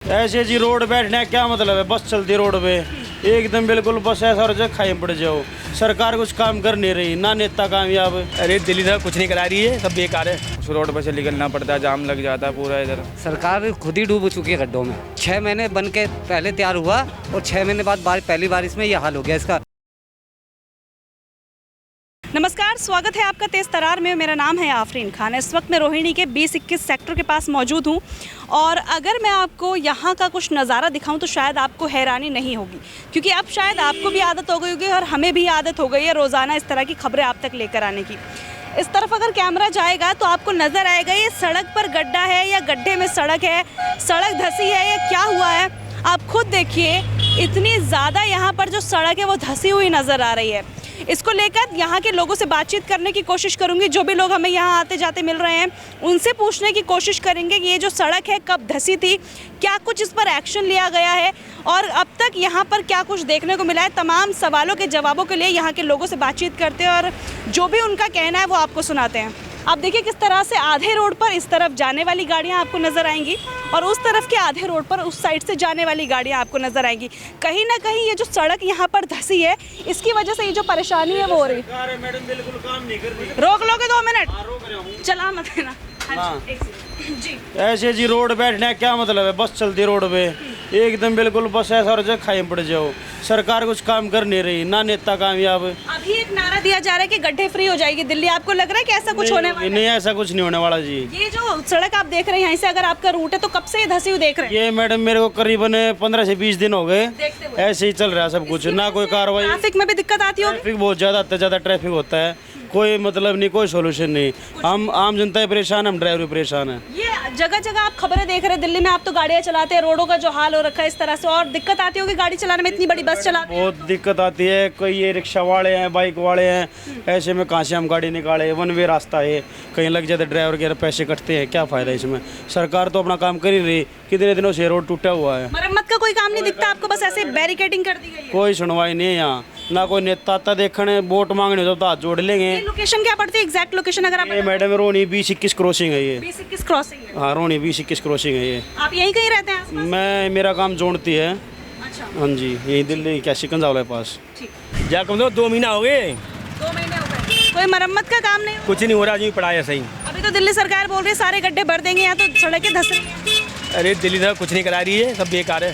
ऐसे जी रोड बैठने का क्या मतलब है? बस चलती रोड पे एकदम बिल्कुल बस ऐसा हो जाए खाई पड़ जाओ। सरकार कुछ काम कर नहीं रही, ना नेता कामयाब। अरे दिल्ली सरकार कुछ नहीं करा रही है, सब बेकार है। उस रोड पर से निकलना पड़ता है, जाम लग जाता है पूरा इधर। सरकार खुद ही डूब चुकी है गड्ढों में। 6 महीने बन के पहले तैयार हुआ और 6 महीने बाद पहली बारिश में यह हाल हो गया इसका। नमस्कार, स्वागत है आपका तेज तरार में। मेरा नाम है आफरीन खान। इस वक्त मैं रोहिणी के 20-21 सेक्टर के पास मौजूद हूँ और अगर मैं आपको यहाँ का कुछ नज़ारा दिखाऊं तो शायद आपको हैरानी नहीं होगी, क्योंकि अब शायद आपको भी आदत हो गई होगी और हमें भी आदत हो गई है रोज़ाना इस तरह की खबरें आप तक लेकर आने की। इस तरफ अगर कैमरा जाएगा तो आपको नज़र आएगा ये सड़क पर गड्ढा है या गड्ढे में सड़क है, सड़क धंसी है या क्या हुआ है। आप खुद देखिए, इतनी ज़्यादा यहाँ पर जो सड़क है वो धंसी हुई नज़र आ रही है। इसको लेकर यहाँ के लोगों से बातचीत करने की कोशिश करूँगी। जो भी लोग हमें यहाँ आते जाते मिल रहे हैं उनसे पूछने की कोशिश करेंगे कि ये जो सड़क है कब धंसी थी, क्या कुछ इस पर एक्शन लिया गया है और अब तक यहाँ पर क्या कुछ देखने को मिला है। तमाम सवालों के जवाबों के लिए यहाँ के लोगों से बातचीत करते हैं और जो भी उनका कहना है वो आपको सुनाते हैं। आप देखिए किस तरह से आधे रोड पर इस तरफ जाने वाली गाड़ियाँ आपको नज़र आएंगी और उस तरफ के आधे रोड पर उस साइड से जाने वाली गाड़ियाँ आपको नज़र आएंगी। कहीं ना कहीं ये जो सड़क यहाँ पर धंसी है इसकी वजह से ये जो परेशानी है वो हो रही है। मैडम बिल्कुल काम नहीं कर रही। रोक लोगे 2 मिनट? रोक रहा हूँ। चला मत देना। हाँ। जी, ऐसे जी रोड बैठने का क्या मतलब है? बस चलती रोड पे एकदम बिल्कुल बस ऐसा हो जाए खाई पड़ जाओ। सरकार कुछ काम कर नहीं रही, ना नेता कामयाब। अभी एक नारा दिया जा रहा है कि गड्ढे फ्री हो जाएगी दिल्ली। आपको लग रहा है कि ऐसा कुछ होने वाला है? नहीं, ऐसा कुछ नहीं होने वाला जी। ये जो सड़क आप देख रहे हैं यहाँ से अगर आपका रूट है तो कब से ये धंसी हुई देख रहे हैं? ये मैडम मेरे को करीबन 15 से 20 दिन हो गए देखते हुए ऐसे ही चल रहा है सब कुछ, ना कोई कार्रवाई। ट्रैफिक में भी दिक्कत आती होगी? ट्रैफिक बहुत ज़्यादा आता है, ज़्यादा ट्रैफिक होता है, कोई मतलब नहीं, कोई सोल्यूशन नहीं। हम आम जनता परेशान, हम ड्राइवर परेशान है। ये जगह जगह आप खबरें देख रहे हैं दिल्ली में, आप तो गाड़ियां चलाते हैं, रोडों का जो हाल हो रखा है इस तरह से, और दिक्कत आती होगी गाड़ी चलाने में, इतनी बड़ी बस चलाते हैं। बहुत दिक्कत आती है। कोई ये रिक्शा वाले हैं, बाइक वाले हैं, ऐसे में कहाँ से हम गाड़ी निकाले? वन वे रास्ता है, कहीं लग जाते ड्राइवर के पैसे कटते हैं, क्या फ़ायदा इसमें? सरकार तो अपना काम कर ही रही, कितने दिनों से रोड टूटा हुआ है। मरम्मत का कोई काम नहीं दिखता आपको? बस ऐसे बैरिकेडिंग कर दी गई है? कोई सुनवाई नहीं है यहाँ, ना कोई नेता आता देखने, वोट मांगने तो हाथ जोड़ लेंगे। ये लोकेशन क्या पड़ती है, एग्जैक्ट लोकेशन अगर आप? ये मैडम रोनी 20-21 क्रॉसिंग है ये। 20-21 क्रॉसिंग है। हाँ, रोनी 20-21 क्रॉसिंग है ये। आप यहीं कहीं रहते हैं आसपास? मैं, मेरा काम जोड़ती है। अच्छा, हाँ जी, यही दिल्ली क्या सिकंदराबाद के पास। ठीक। जा कम 2 महीना हो गए, 2 महीने हो गए, कोई मरम्मत का काम नहीं हुआ? कुछ नहीं हो रहा जी, पड़ा है सही। अभी तो दिल्ली सरकार बोल रही है सारे गड्ढे भर देंगे, यहाँ तो सड़कें धंस रही हैं। अरे दिल्ली सरकार कुछ नहीं करा रही है, सब बेकार है।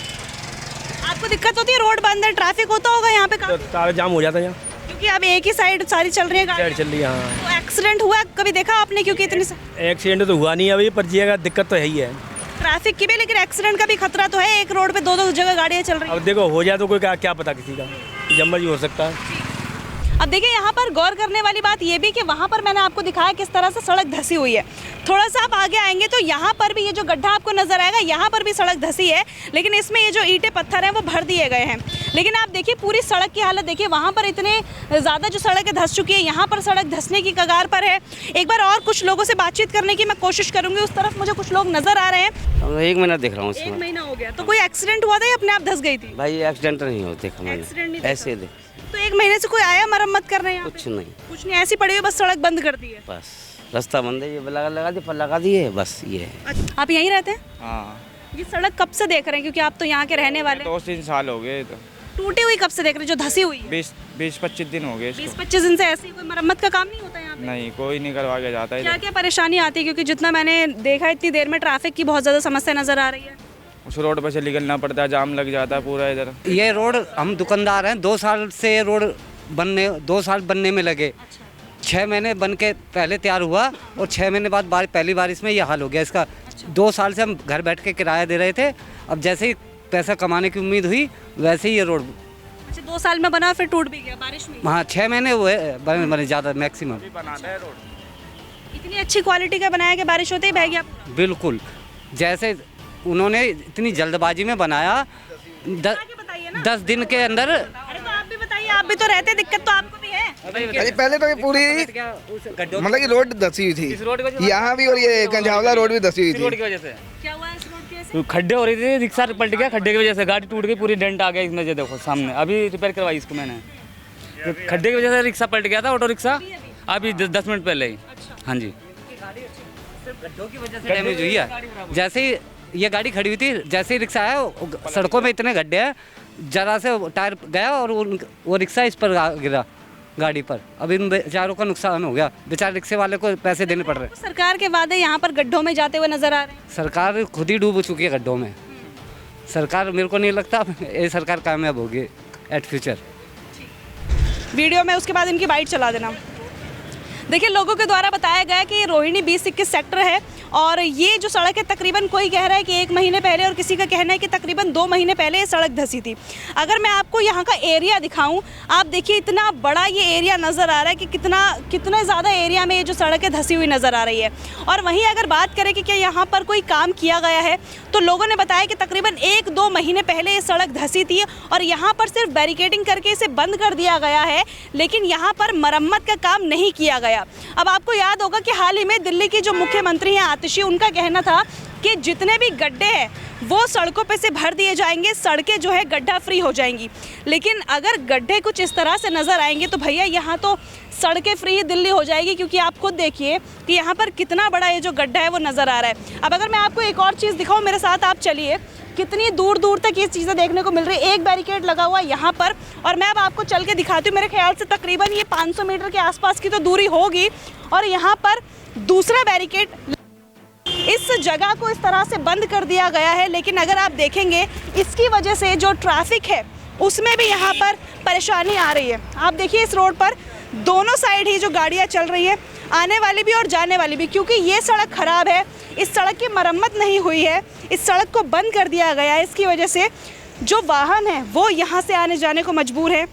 आपको दिक्कत होती है? रोड बंद है, ट्रैफिक होता होगा यहाँ पे काफी? सारा जाम हो जाता है यहाँ, क्योंकि अब एक ही साइड सारी चल रही है गाड़ी। चल रही है। हाँ, तो एक्सीडेंट हुआ कभी देखा आपने? क्योंकि इतनी एक्सीडेंट तो हुआ नहीं अभी, पर जी का दिक्कत तो है ही है। ट्रैफिक की भी, लेकिन एक्सीडेंट का भी खतरा तो है। एक रोड पे 2-2 जगह गाड़ियाँ चल रही हैं। अब देखो हो जाए तो कोई क्या पता किसी का, जम्मर ही हो सकता है। अब देखिए यहाँ पर गौर करने वाली बात ये भी कि वहाँ पर मैंने आपको दिखाया किस तरह से सड़क धंसी हुई है। थोड़ा सा आप आगे आएंगे तो यहाँ पर भी ये जो गड्ढा आपको नजर आएगा, यहाँ पर भी सड़क धंसी है, लेकिन इसमें ये जो ईंटें पत्थर हैं वो भर दिए गए हैं। लेकिन आप देखिए पूरी सड़क की हालत देखिए, वहाँ पर इतने ज़्यादा जो सड़कें धंस चुकी है, यहाँ पर सड़क धंसने की कगार पर है। एक बार और कुछ लोगों से बातचीत करने की मैं कोशिश करूँगी। उस तरफ मुझे कुछ लोग नजर आ रहे हैं। 1 महीना देख रहा हूँ 1 महीना हो गया। तो कोई एक्सीडेंट हुआ था या अपने आप धंस गई थी? भाई एक्सीडेंट नहीं होते एक्सीडेंट नहीं ऐसे देख, तो 1 महीने से कोई आया मरम्मत करने यहाँ पे? कुछ नहीं, कुछ नहीं, ऐसी पड़ी हुई, बस सड़क बंद कर दी है। बस रास्ता बंद है, ये लगा दिए बस ये है। अच्छा, आप यहीं रहते हैं? हाँ, ये सड़क कब से देख रहे हैं, क्योंकि आप तो यहाँ के रहने वाले हैं? 2-3 साल हो गए। तो टूटी हुई कब से देख रहे हैं, जो धंसी हुई है? 20-25 दिन हो गए इसको। 20-25 दिन से ऐसी कोई मरम्मत का काम नहीं होता यहाँ पे? नहीं, कोई नहीं करवा के जाता क्या है। क्या परेशानी आती है? क्योंकि जितना मैंने देखा इतनी देर में ट्रैफिक की बहुत ज़्यादा समस्या नज़र आ रही है। उस रोड पर से निकलना पड़ता है, जाम लग जाता है पूरा इधर। ये रोड, हम दुकानदार हैं, 2 साल से रोड बनने, 2 साल बनने में लगे। 6 महीने बन के पहले तैयार हुआ और 6 महीने बाद पहली बारिश में यह हाल हो गया इसका। 2 साल से हम घर बैठ के किराया दे रहे थे, अब जैसे ही पैसा कमाने की उम्मीद हुई वैसे ही ये रोड। अच्छा, 2 साल में बना फिर टूट भी गया बारिश में? हाँ, 6 महीने हुए बने ज़्यादा मैक्सिमम। बनाता है रोड, इतनी अच्छी क्वालिटी का बनाया कि बारिश होते ही बह गया पूरा? बिल्कुल, जैसे उन्होंने इतनी जल्दबाजी में बनाया, बताइए ना। 10 दिन के अंदर। अरे तो आप भी बताइए, आप भी तो रहते, दिक्कत तो आपको भी है। अरे पहले तो ये पूरी मतलब कि रोड धंसी हुई थी यहाँ भी, और ये कंझावला रोड भी धंसी हुई थी। क्या हुआ इस रोड की? ऐसे खड्डे हो रही थी, रिक्शा पलट गया खड्डे की वजह से, गाड़ी टूट गई, पूरी डेंट आ गया इसमें। जो देखो सामने, अभी रिपेयर करवाई इसको मैंने। खड्डे की वजह से रिक्शा पलट गया था, ऑटो रिक्शा, अभी 10 मिनट पहले ही। हाँ जी, गड्ढों की वजह से डैमेज हुई है। जैसे ही ये गाड़ी खड़ी हुई थी, जैसे ही रिक्शा आया, सड़कों में इतने गड्ढे हैं, जरा से टायर गया और वो रिक्शा इस पर गिरा गाड़ी पर। अब इन बेचारों का नुकसान हो गया, बेचारे रिक्शे वाले को पैसे देने पड़ रहे हैं। सरकार के वादे यहाँ पर गड्ढों में जाते हुए नजर आ रहे हैं। सरकार खुद ही डूब चुकी है गड्ढों में। सरकार, मेरे को नहीं लगता ये सरकार कामयाब होगी एट फ्यूचर। वीडियो में उसके बाद इनकी बाइट चला देना। देखिए, लोगों के द्वारा बताया गया कि ये रोहिणी 20-21 सेक्टर है और ये जो सड़क है तकरीबन कोई कह रहा है कि 1 महीने पहले और किसी का कहना है कि तकरीबन 2 महीने पहले ये सड़क धंसी थी। अगर मैं आपको यहाँ का एरिया दिखाऊं, आप देखिए इतना बड़ा ये एरिया नज़र आ रहा है कि कितना ज़्यादा एरिया में ये जो सड़क है धंसी हुई नज़र आ रही है। और वहीं अगर बात करें कि क्या यहाँ पर कोई काम किया गया है, तो लोगों ने बताया कि तकरीबन 1-2 महीने पहले ये सड़क धंसी थी और यहाँ पर सिर्फ बैरिकेडिंग करके इसे बंद कर दिया गया है, लेकिन यहाँ पर मरम्मत का काम नहीं किया गया। अब आपको याद होगा कि हाल ही में दिल्ली की जो मुख्यमंत्री हैं आतिशी, उनका कहना था कि जितने भी गड्ढे हैं वो सड़कों पे से भर दिए जाएंगे, सड़कें जो है गड्ढा फ्री हो जाएंगी। लेकिन अगर गड्ढे कुछ इस तरह से नज़र आएंगे तो भैया यहाँ तो सड़कें फ्री ही दिल्ली हो जाएगी, क्योंकि आप खुद देखिए कि यहाँ पर कितना बड़ा ये जो गड्ढा है वो नज़र आ रहा है। अब अगर मैं आपको एक और चीज़ दिखाऊँ, मेरे साथ आप चलिए, कितनी दूर दूर तक ये चीज़ें देखने को मिल रही है। एक बैरिकेड लगा हुआ है यहाँ पर और मैं अब आपको चल के दिखाती हूँ। मेरे ख्याल से तकरीबन ये 500 मीटर के आसपास की तो दूरी होगी और यहाँ पर दूसरा बैरिकेड इस जगह को इस तरह से बंद कर दिया गया है। लेकिन अगर आप देखेंगे, इसकी वजह से जो ट्रैफिक है उसमें भी यहाँ पर परेशानी आ रही है। आप देखिए इस रोड पर दोनों साइड ही जो गाड़ियाँ चल रही है, आने वाली भी और जाने वाली भी, क्योंकि ये सड़क ख़राब है, इस सड़क की मरम्मत नहीं हुई है, इस सड़क को बंद कर दिया गया है। इसकी वजह से जो वाहन है वो यहाँ से आने जाने को मजबूर है।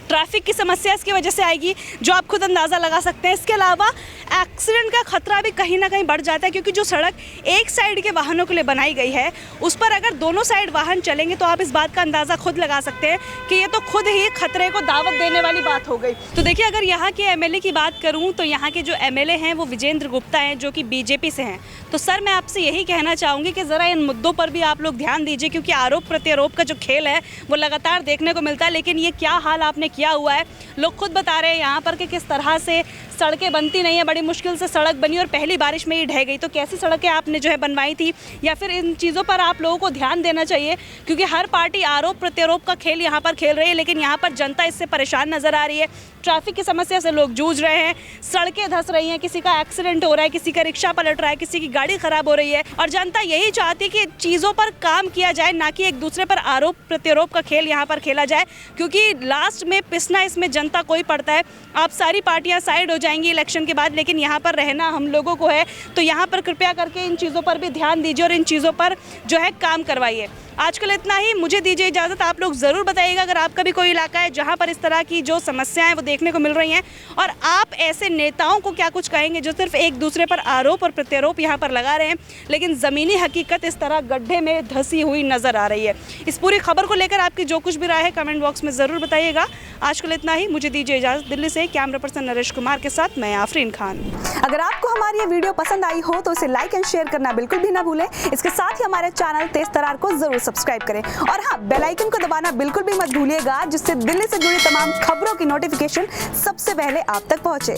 ट्रैफिक की समस्या इसकी वजह से आएगी, जो आप खुद अंदाज़ा लगा सकते हैं। इसके अलावा एक्सीडेंट का खतरा भी कहीं ना कहीं बढ़ जाता है, क्योंकि जो सड़क एक साइड के वाहनों के लिए बनाई गई है उस पर अगर दोनों साइड वाहन चलेंगे तो आप इस बात का अंदाज़ा खुद लगा सकते हैं कि ये तो खुद ही खतरे को दावत देने वाली बात हो गई। तो देखिए, अगर यहाँ के एमएलए की बात करूँ तो यहाँ के जो एमएलए हैं वो विजेंद्र गुप्ता हैं, जो कि बीजेपी से हैं। तो सर, मैं आपसे यही कहना चाहूँगी कि ज़रा इन मुद्दों पर भी आप लोग ध्यान दीजिए, क्योंकि आरोप प्रत्यारोप का जो खेल है वो लगातार देखने को मिलता है। लेकिन ये क्या हाल आपने किया हुआ है, लोग खुद बता रहे हैं यहाँ पर कि किस तरह से सड़कें बनती नहीं है, बड़ी मुश्किल से सड़क बनी और पहली बारिश में ही ढह गई। तो कैसी सड़कें आपने जो है बनवाई थी, या फिर इन चीज़ों पर आप लोगों को ध्यान देना चाहिए, क्योंकि हर पार्टी आरोप प्रत्यारोप का खेल यहाँ पर खेल रही है, लेकिन यहाँ पर जनता इससे परेशान नज़र आ रही है। ट्रैफिक की समस्या से लोग जूझ रहे हैं, सड़कें धंस रही हैं, किसी का एक्सीडेंट हो रहा है, किसी का रिक्शा पलट रहा है, किसी की गाड़ी खराब हो रही है। और जनता यही चाहती है कि चीज़ों पर काम किया जाए, ना कि एक दूसरे पर आरोप प्रत्यारोप का खेल यहाँ पर खेला जाए, क्योंकि लास्ट में पिसना इसमें जनता को ही पड़ता है। आप सारी पार्टियां साइड हो जाएंगी इलेक्शन के बाद, लेकिन यहाँ पर रहना हम लोगों को है। तो यहाँ पर कृपया करके इन चीज़ों पर भी ध्यान दीजिए और इन चीज़ों पर जो है काम करवाइए। आजकल इतना ही, मुझे दीजिए इजाज़त। आप लोग ज़रूर बताइएगा अगर आपका भी कोई इलाका है जहाँ पर इस तरह की जो समस्याएं वो देखने को मिल रही हैं, और आप ऐसे नेताओं को क्या कुछ कहेंगे जो सिर्फ एक दूसरे पर आरोप और प्रत्यारोप यहाँ पर लगा रहे हैं, लेकिन ज़मीनी हकीकत इस तरह गड्ढे में धंसी हुई नज़र आ रही है। इस पूरी खबर को लेकर आपकी जो कुछ भी राय है कमेंट बॉक्स में ज़रूर बताइएगा। आजकल इतना ही, मुझे दीजिए इजाज़त। दिल्ली से कैमरा पर्सन नरेश कुमार के साथ मैं आफरीन खान। अगर आपको हमारी ये वीडियो पसंद आई हो तो इसे लाइक एंड शेयर करना बिल्कुल भी ना भूलें। इसके साथ ही हमारे चैनल तेज तरार को जरूर सब्सक्राइब करें और हाँ, बेल आइकन को दबाना बिल्कुल भी मत भूलिएगा, जिससे दिल्ली से जुड़ी तमाम खबरों की नोटिफिकेशन सबसे पहले आप तक पहुंचे।